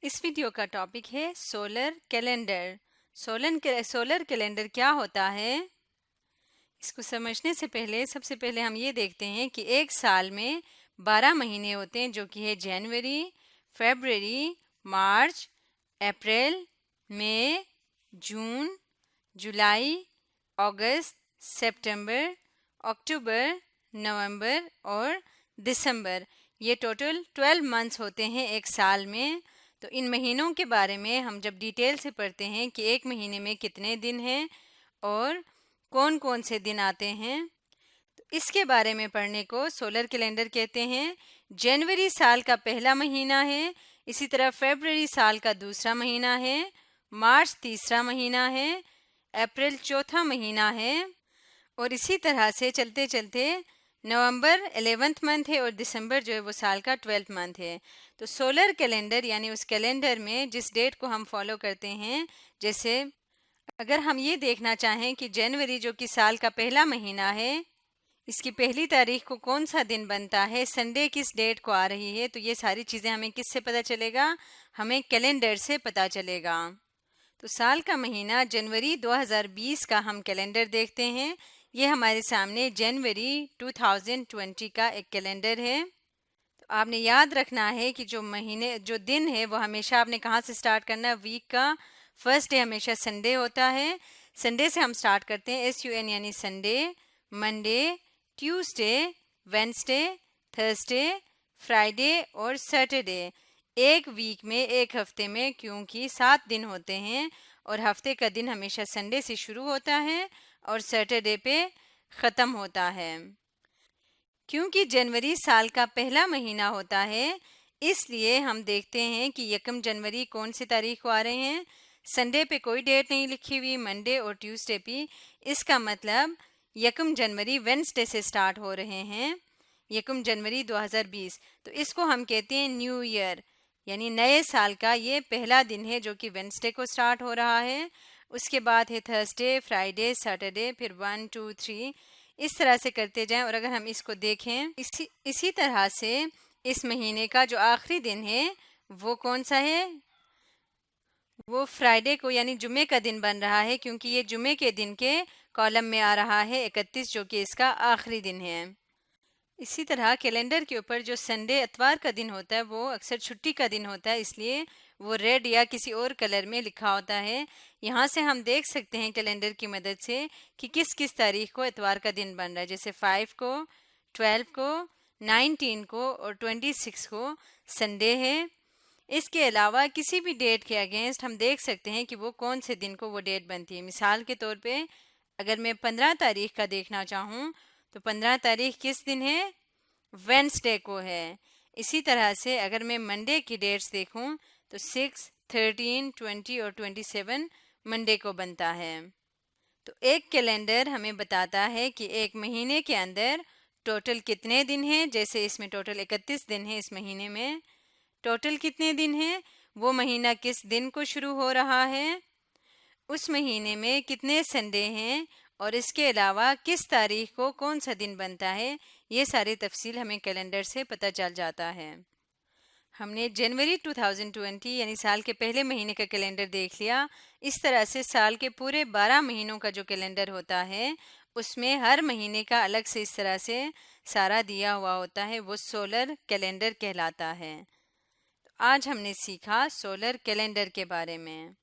इस वीडियो का टॉपिक है सोलर कैलेंडर। सोलर कैलेंडर क्या होता है? इसको समझने से पहले सबसे पहले हम ये देखते हैं कि एक साल में 12 महीने होते हैं, जो कि है जनवरी, फरवरी, मार्च, अप्रैल, मई, जून, जुलाई, अगस्त, सितंबर, अक्टूबर, नवंबर और दिसंबर। ये टोटल 12 मंथ्स होते हैं एक साल में। तो इन महीनों के बारे में हम जब डिटेल से पढ़ते हैं कि एक महीने में कितने दिन हैं और कौन कौन से दिन आते हैं, तो इसके बारे में पढ़ने को सोलर कैलेंडर कहते हैं। जनवरी साल का पहला महीना है, इसी तरह फरवरी साल का दूसरा महीना है, मार्च तीसरा महीना है, अप्रैल चौथा महीना है और इसी तरह से चलते चलते नवंबर 11th मंथ है और दिसंबर जो है वो साल का 12th मंथ है। तो सोलर कैलेंडर यानी उस कैलेंडर में जिस डेट को हम फॉलो करते हैं, जैसे अगर हम ये देखना चाहें कि जनवरी जो कि साल का पहला महीना है, इसकी पहली तारीख को कौन सा दिन बनता है, संडे किस डेट को आ रही है, तो ये सारी चीज़ें हमें किससे पता चलेगा? हमें कैलेंडर से पता चलेगा। तो साल का महीना जनवरी 2020 का हम कैलेंडर देखते हैं। ये हमारे सामने जनवरी 2020 का एक कैलेंडर है। तो आपने याद रखना है कि जो दिन है वो हमेशा आपने कहाँ से स्टार्ट करना है? वीक का फर्स्ट डे हमेशा संडे होता है। संडे से हम स्टार्ट करते हैं, SUN यानी Sunday, Monday, Tuesday, Wednesday, Thursday, Friday और सैटरडे। एक वीक में, एक हफ्ते में, क्योंकि 7 दिन होते हैं और हफ्ते का दिन हमेशा संडे से शुरू होता है और सैटरडे पे ख़त्म होता है। क्योंकि जनवरी साल का पहला महीना होता है, इसलिए हम देखते हैं कि 1 जनवरी कौन सी तारीख को आ रहे हैं। संडे पे कोई डेट नहीं लिखी हुई, मंडे और ट्यूसडे पे। इसका मतलब 1 जनवरी वेंसडे से स्टार्ट हो रहे हैं, 1 जनवरी 2020। तो इसको हम कहते हैं न्यू ईयर यानी नए साल का ये पहला दिन है जो कि वेंसडे को स्टार्ट हो रहा है। उसके बाद है थर्सडे, फ्राइडे, सैटरडे, फिर 1 2 3 इस तरह से करते जाएं। और अगर हम इसको देखें इसी तरह से इस महीने का जो आखिरी दिन है वो कौन सा है? वो फ्राइडे को यानी जुमे का दिन बन रहा है, क्योंकि ये जुमे के दिन के कॉलम में आ रहा है 31, जो कि इसका आखिरी दिन है। इसी तरह कैलेंडर के ऊपर जो संडे इतवार का दिन होता है वो अक्सर छुट्टी का दिन होता है, इसलिए वो रेड या किसी और कलर में लिखा होता है। यहाँ से हम देख सकते हैं कैलेंडर की मदद से कि किस किस तारीख को इतवार का दिन बन रहा है। जैसे 5 को, 12 को, 19 को और 26 को संडे है। इसके अलावा किसी भी डेट के अगेंस्ट हम देख सकते हैं कि वो कौन से दिन को वो डेट बनती है। मिसाल के तौर पे अगर मैं 15 तारीख का देखना चाहूँ तो 15 तारीख किस दिन है? वेंसडे को है। इसी तरह से अगर मैं मंडे की डेट्स देखूं तो 6, 13, 20 और 27 मंडे को बनता है। तो एक कैलेंडर हमें बताता है कि एक महीने के अंदर टोटल कितने दिन हैं। जैसे इसमें टोटल 31 दिन है, इस महीने में टोटल कितने दिन हैं, वो महीना किस दिन को शुरू हो रहा है, उस महीने में कितने संडे हैं और इसके अलावा किस तारीख को कौन सा दिन बनता है, ये सारी तफसील हमें कैलेंडर से पता चल जाता है। हमने जनवरी 2020 यानी साल के पहले महीने का कैलेंडर देख लिया। इस तरह से साल के पूरे 12 महीनों का जो कैलेंडर होता है उसमें हर महीने का अलग से इस तरह से सारा दिया हुआ होता है, वो सोलर कैलेंडर कहलाता है। आज हमने सीखा सोलर कैलेंडर के बारे में।